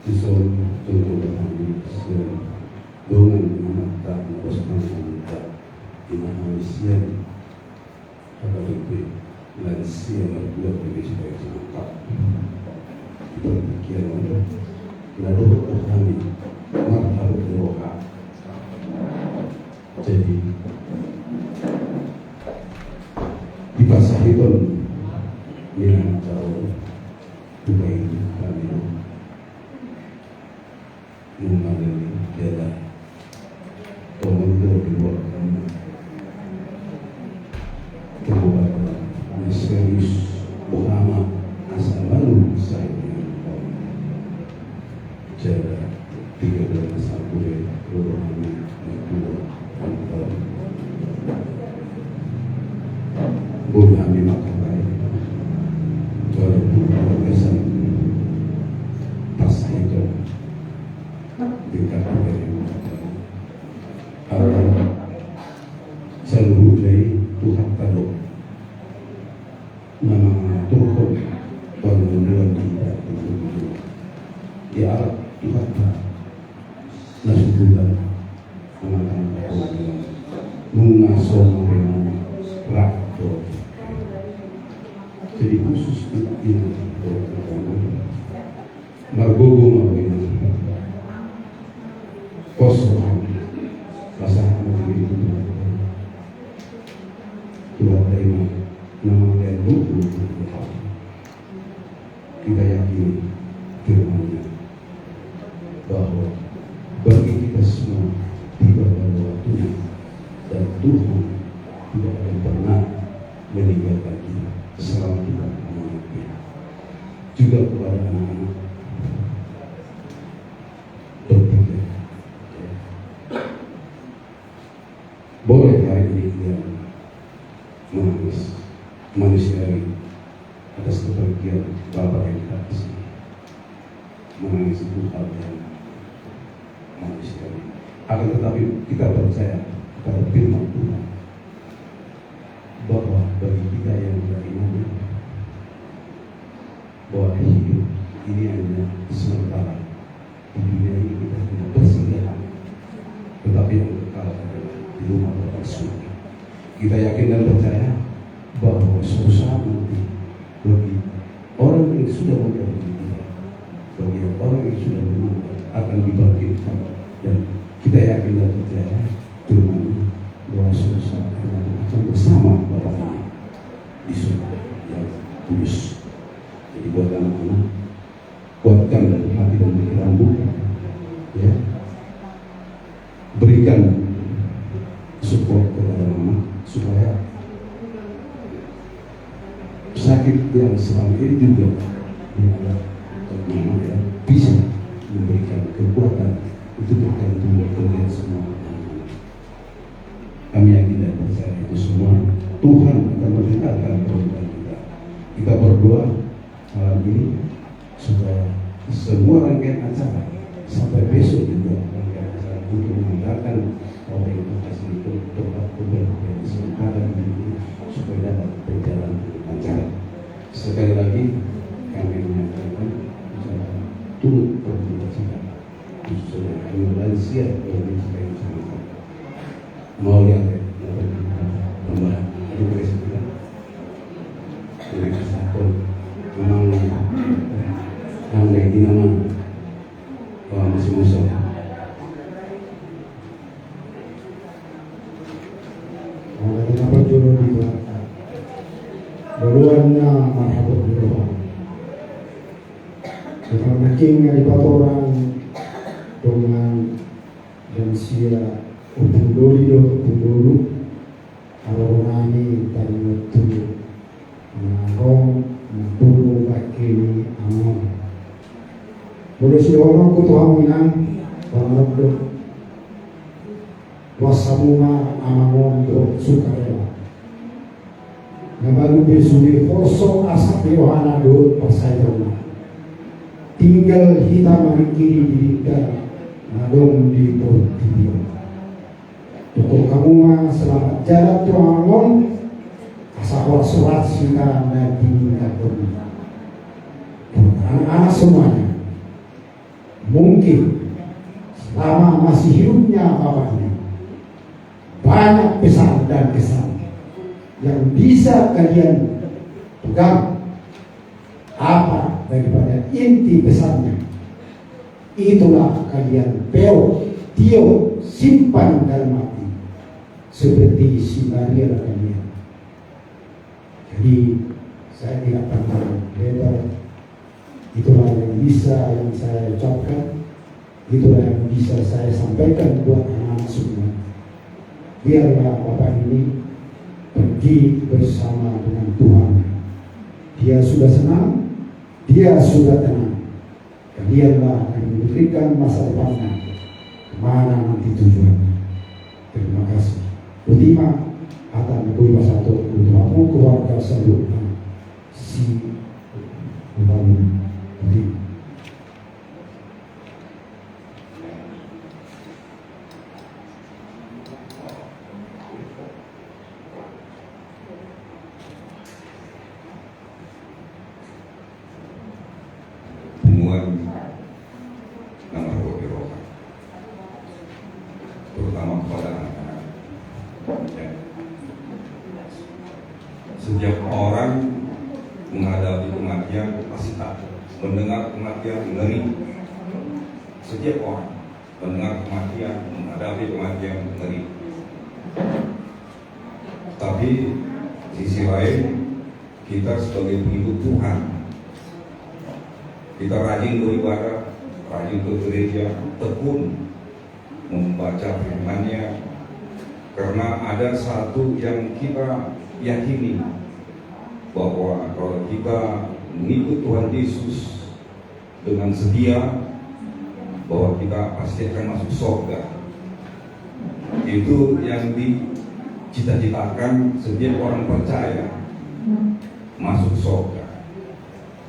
Isol tunggu kami dengan mata kosong mata Indonesia ada lebih lansia lebih sebagai semata berpikiran lalu kami marah berdoa. Jadi di pasar itu yang jauh baik kami mengalami jalan pembentuk di luar kami kemudian serius Muhammad asal lalu saya jalan 13 April 2022 boleh kami makan baik walaupun kesan pasal itu dekat dengan Allah seluruh dari Tuhan tahu nama Tuhan pengunduran kita di Arab Tuhan nasi bulan mengatakan mengasong dengan rakto. Jadi khusus ini margogo mawin kosong pasangan itu Tuhan terima nama dan buku kita yakini firman-Nya bahwa bagi kita semua tiba pada waktunya dan Tuhan tidak akan pernah meninggalkan kita selama kita mengerti. Juga kepada anak-anak berpikir boleh hari ini dia menangis manusiawi atas kepergian Bapak yang kita kasih. Menangis itu hal yang manusiawi. Akan tetapi kita percaya pada firman Tuhan bahwa bagi kita yang beriman bahwa hidup ini hanya sementara. Di dunia ini kita punya persinggahan, tetapi yang kekal adalah di rumah Bapa surga. Kita yakin dan percaya bahwa suatu saat nanti bagi orang yang sudah mengerti kita, bagi orang yang sudah menunggu akan dibangkitkan, dan kita yakin dan percaya Tuhan bahwa suatu saat akan bersama Bapa di surga yang kudus. Jadi buat anak-anak, kuatkan dari hati dan pikiranmu, ya, berikan support kepada anak supaya sakit yang selama ini juga ya, bisa memberikan kekuatan untuk bergantung kepada semua anak-anak. Kami yakin dan percaya itu semua Tuhan akan memberitakan kepada kita. Kita berdoa malam ini supaya semua rangkaian acara sampai besok juga rangkaian acara untuk mengadakan orang yang kasih itu tempat yang sementara ini supaya dapat berjalan lancar. Sekali lagi kami menyatakan turut berduka cita supaya kami lansia dari supaya bersama mau yang tambah juga kita dengan kesatuan memang yang lagi nama masih musuh. Kenapa jodoh dikeluarkan? Baruannya marhabut berdoa. Kita makin ngalipat orang dengan dan sia upung dulu arorani tadi waktu mengarong mempuru bakini amon. Boleh si orang kutuhan minang pangarap wasamuna amamon do sukarela. Nabalu besuri kosong asap yohana do pasayona. Tinggal hitam kiri dirika nadong di portibio. Untuk kamu mah selamat jalan tuangon asal surat singkat nabi kabur. Anak-anak semuanya mungkin selama masih hidupnya Bapak ini banyak pesan dan kesan yang bisa kalian pegang. Apa daripada inti pesannya, itulah kalian Tio simpan dalam hati seperti si Maria kalian. Jadi saya tidak pernah lebar. Itulah yang bisa yang saya ucapkan, itulah yang bisa saya sampaikan buat anak-anak semua. Biarlah Bapak ini pergi bersama dengan Tuhan. Dia sudah senang, dia sudah tenang. Kalianlah akan memberikan masa depannya kemana nanti tujuannya. Terima kasih. Ultima akan berubah satu untuk keluarga seluruhnya. Si membangun ultima. Terutama kepada anak-anak. Ya. Setiap orang menghadapi kematian pasti takut, mendengar kematian ngeri. Setiap orang mendengar kematian, menghadapi kematian ngeri. Tapi sisi lain, kita sebagai pengikut Tuhan, kita rajin beribadah, rajin ke gereja, tekun membaca firman-Nya, karena ada satu yang kita yakini, bahwa kalau kita mengikut Tuhan Yesus dengan setia, bahwa kita pasti akan masuk surga. Itu yang dicita-citakan setiap orang percaya, masuk surga.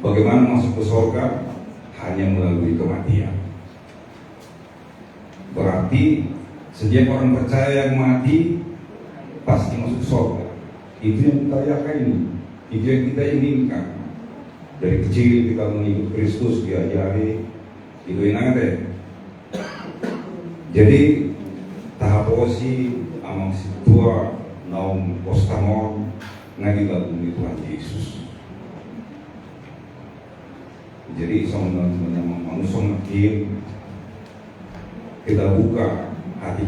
Bagaimana masuk ke surga? Hanya melalui kematian. Berarti setiap orang percaya yang mati pasti masuk surga. Itu yang kita yakini, itu yang kita inginkan. Dari kecil kita mengikut Kristus, diajari itu enak deh. Jadi tahap osi amang situa naum postamon ngaji gabung di Tuhan Yesus. Jadi sama manusia makin kita buka hati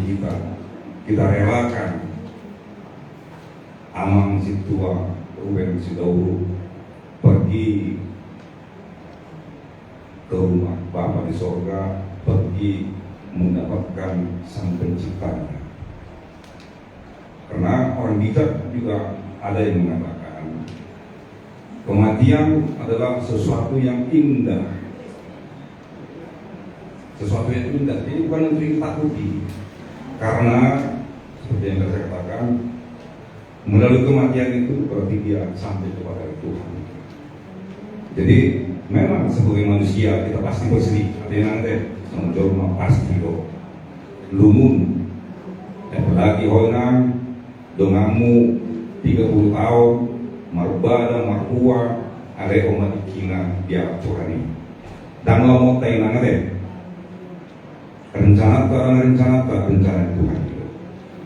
kita relakan amang situa Ruben Sidauru pergi ke rumah Bapa di sorga, pergi mendapatkan Sang Penciptanya. Karena orang bijak juga ada yang mengatakan kematian adalah sesuatu yang indah. Sesuatu yang indah, ini bukan untuk ditakuti. Karena seperti yang saya katakan, melalui kematian itu berarti dia sampai kepada Tuhan. Jadi memang sebagai manusia kita pasti bersedih. Artinya nanti mencoba pasti kok lumun. Apalagi honang dongamu 30 tahun marbada marhua ada umat ikina dia Tuhan ini. Dan lo mau tanya deh. Rencana Tuhan itu.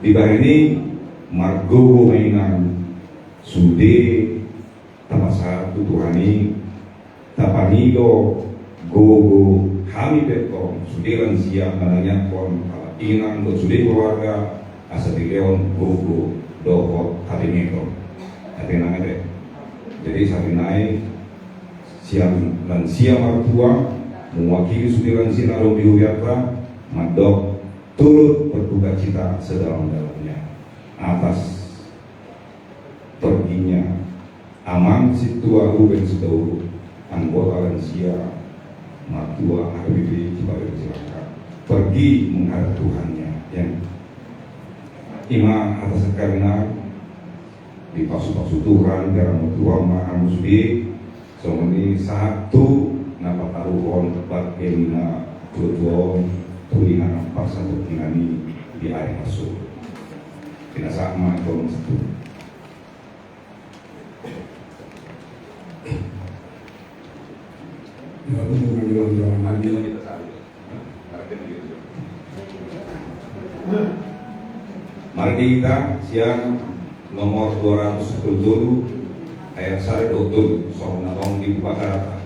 Di bawah ini margo mainan sude tapasa Tuhani tapanido gogo kami beto sude lansia mananya kon inang do sude keluarga asa di leon gogo doho tabineto atenang ade. Jadi saat naik siang lansia martua mewakili sude lansia naro biuyatra Madok turut berduka cita sedalam-dalamnya atas perginya Amang Situa Ruben Sidauru, anggota lansia Matua HBB Cibadak Cilaka, pergi menghadap Tuhannya yang ima atas karena di pasu-pasu Tuhan dalam Tuhan Maha Musbi somoni satu napa taruhon tepat kemina tujuan tulinan pasal tertingani di air masuk tidak sama tolong satu ya, aku mau ngambil lagi. Mardika siang nomor 210 ayat 1 soal nong di Bukakarata.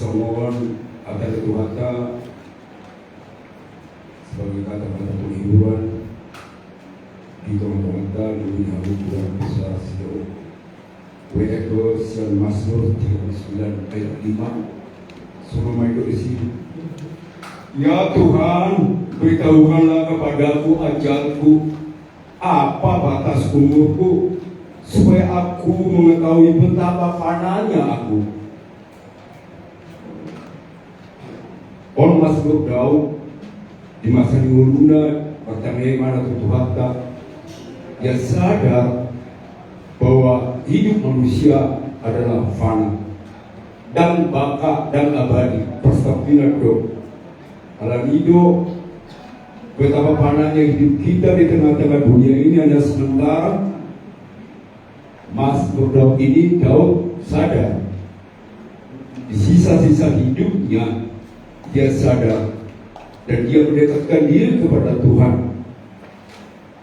Semohon agar Tuhan sebagai kata-kata penghiburan di teman-teman di hubungan besar sejauh WEKO dan Mazmur 39 ayat 5 suruh itu di sini. Ya Tuhan, beritahukanlah kepadaku ajalku, apa batas umurku, supaya aku mengetahui betapa fananya aku. On Mazmur Daud di masa Ningurunda pertama mana Tuhan dia sadar bahwa hidup manusia adalah fana dan baka dan abadi. Perstafina do alam hidup, betapa fananya hidup kita di tengah-tengah dunia ini hanya sementara. Mazmur Daud ini Daud sadar di sisa-sisa hidupnya dia sadar dan dia mendekatkan diri kepada Tuhan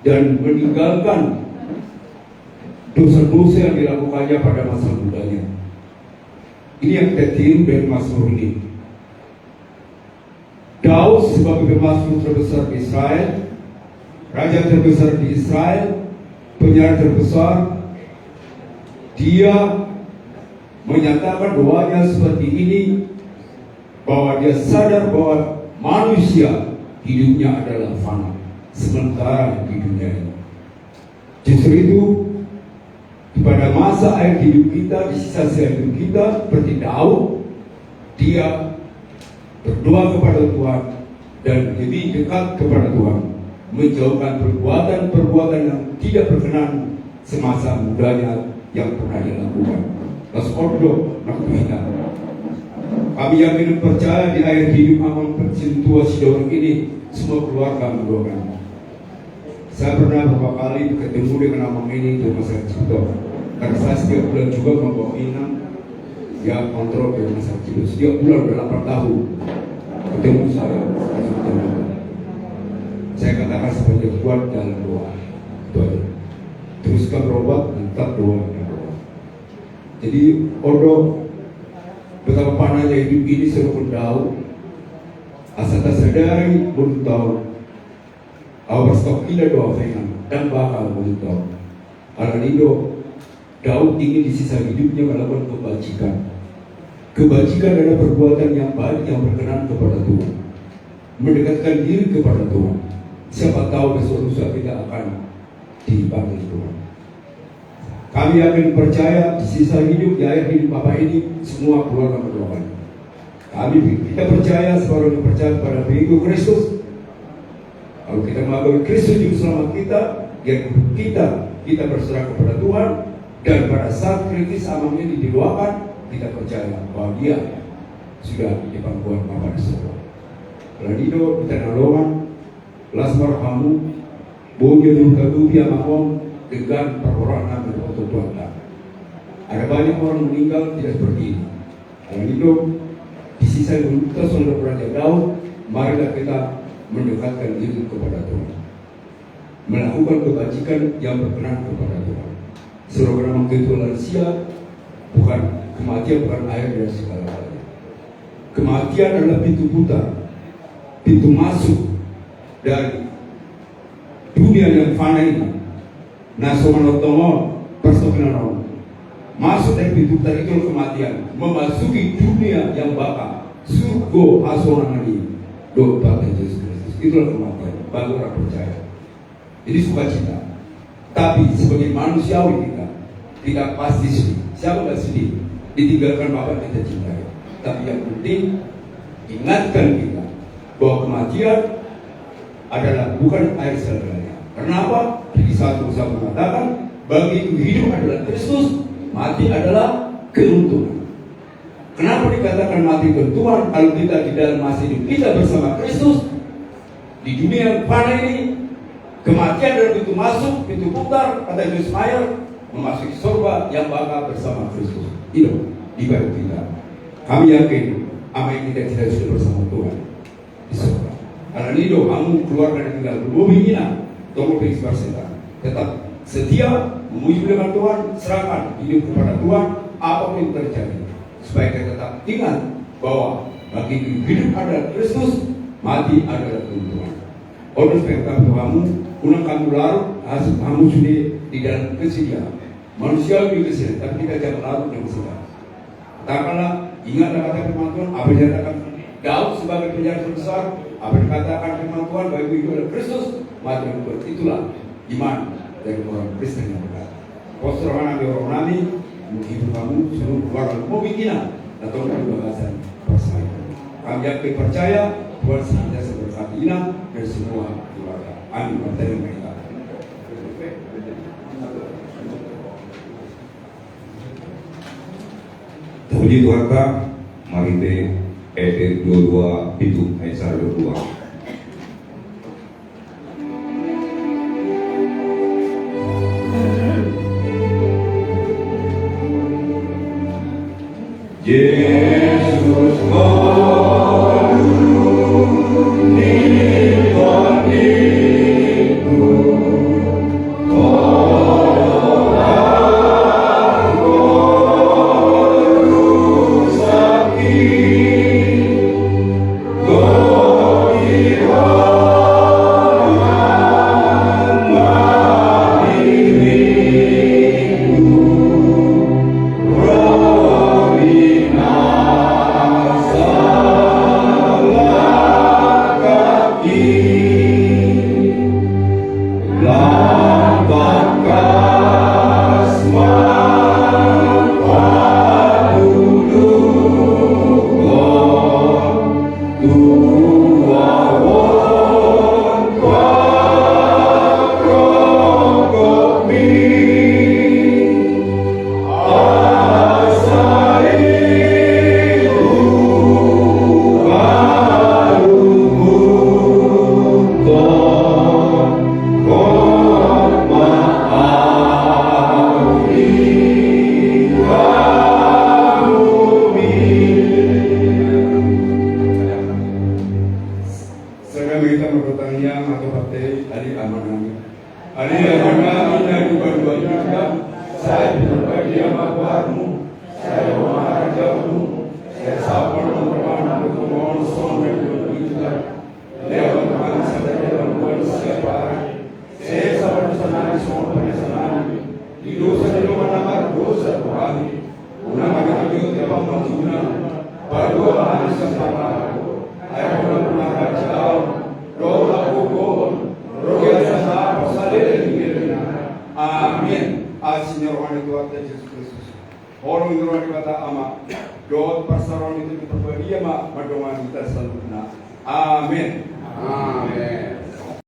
dan meninggalkan dosa-dosa yang dilakukannya pada masa mudanya. Ini yang kita tiru dari Mazmur ini. Daud sebagai pemazmur terbesar di Israel, raja terbesar di Israel, penyair terbesar, dia menyatakan doanya seperti ini, bahwa dia sadar bahwa manusia hidupnya adalah fana, sementara di dunia ini. Justru itu, pada masa akhir hidup kita, di sisa-sisa hidup kita, seperti Daud, dia berdoa kepada Tuhan dan lebih dekat kepada Tuhan, menjauhkan perbuatan-perbuatan yang tidak berkenan semasa mudanya yang pernah dia lakukan. Lasodo nak kita. Kami yakin percaya di akhir hidup aman situasi orang ini, semua keluarga mendoakan. Saya pernah beberapa kali ketemu dengan abang ini di Rumah Sakit Cipto, karena saya setiap bulan juga membawa inang ya kontrol ke Rumah Sakit Cipto. Setiap bulan udah 8 tahun ketemu saya. Saya katakan sebagai kuat dalam doa, itu aja. Teruskan berobat, tetap doa. Jadi odo betapa panahnya hidup ini serupun Daud, asal tak sadari pun tahu awal stok kita doa fengan dan bakal pun tahu. Karena itu Daud ingin di sisa hidupnya melakukan kebajikan. Kebajikan adalah perbuatan yang baik yang berkenan kepada Tuhan, mendekatkan diri kepada Tuhan. Siapa tahu besok lusa kita akan dipanggil Tuhan. Kami akan percaya di sisa hidup, di akhir hidup Bapak ini, semua keluarga mendoakan. Kita percaya, seorang yang percaya pada pengikut Kristus. Kalau kita mengakui Kristus juru selamat kita, yang kita berserah kepada Tuhan, dan pada saat kritis aman ini didoakan, kita percaya bahwa Dia sudah di pangkuan Bapa di surga. Lalu itu kita nolongan, lasmar kamu, boleh berkatupi amakom dengan perorangan dan Tuhan. Ada banyak orang meninggal tidak seperti ini. Lalu itu di sisa kita sudah Raja Daud, marilah kita mendekatkan diri kepada Tuhan, melakukan kebajikan yang berkenan kepada Tuhan. Seorang nama itu lansia, bukan kematian, bukan akhir dari segala-galanya. Kematian adalah pintu putar, pintu masuk dari dunia yang fana ini. Nasomanotongol persoalan masuk dari pintu putar itu kematian, memasuki dunia yang bakal surga asongan ini. Doa Yesus Kristus itulah kematian bagi orang percaya. Jadi sukacita. Tapi sebagai manusiawi kita pasti sedih. Siapa nggak sedih? Ditinggalkan Bapak kita cintai. Tapi yang penting ingatkan kita bahwa kematian adalah bukan akhir segalanya. Kenapa? Jadi satu saya mengatakan bagi hidup adalah Kristus, mati adalah keuntungan. Kenapa dikatakan mati keuntungan? Kalau kita di dalam masa hidup kita bersama Kristus di dunia yang fana ini, kematian adalah pintu masuk, pintu putar, kata Julius Meyer, memasuki surga yang bakal bersama Kristus. Itu di bagi kita. Kami yakin apa yang kita tidak sudah bersama Tuhan di surga. Karena itu kamu keluar dari tinggal bumi ini, tolong setan. Tetap setia memuji dengan Tuhan, serahkan hidup kepada Tuhan, apapun yang terjadi, supaya kita tetap ingat bahwa bagi hidup adalah Kristus, mati adalah keuntungan. Oleh sebab itu kamu, unang kamu larut, hasil kamu sudah di dalam kesediaan. Manusia lebih kesediaan, tapi kita jangan larut dengan kesediaan. Katakanlah, ingatlah kata firman Tuhan, apa yang dikatakan Daud sebagai penjahat besar, apa yang dikatakan firman Tuhan, bagi itu adalah Kristus, mati dan kuat. Itulah iman dari orang Kristen yang benar. Postrohan orang nami, menghibur kamu seluruh keluarga pemikiran atau kebebasan persaingan. Kami yakin percaya Tuhan senantiasa berkati ina dan semua keluarga. Amin. Berterima kasih. Puji Tuhan tak, mari te ayat 22 itu ayat 22. Yesus Amin. Signor Juan Eduardo Jesus Kristus. Orang Juan Eduardo ama. Doa persaron itu kita beri ama madongan kita selalu. Amin. Amin.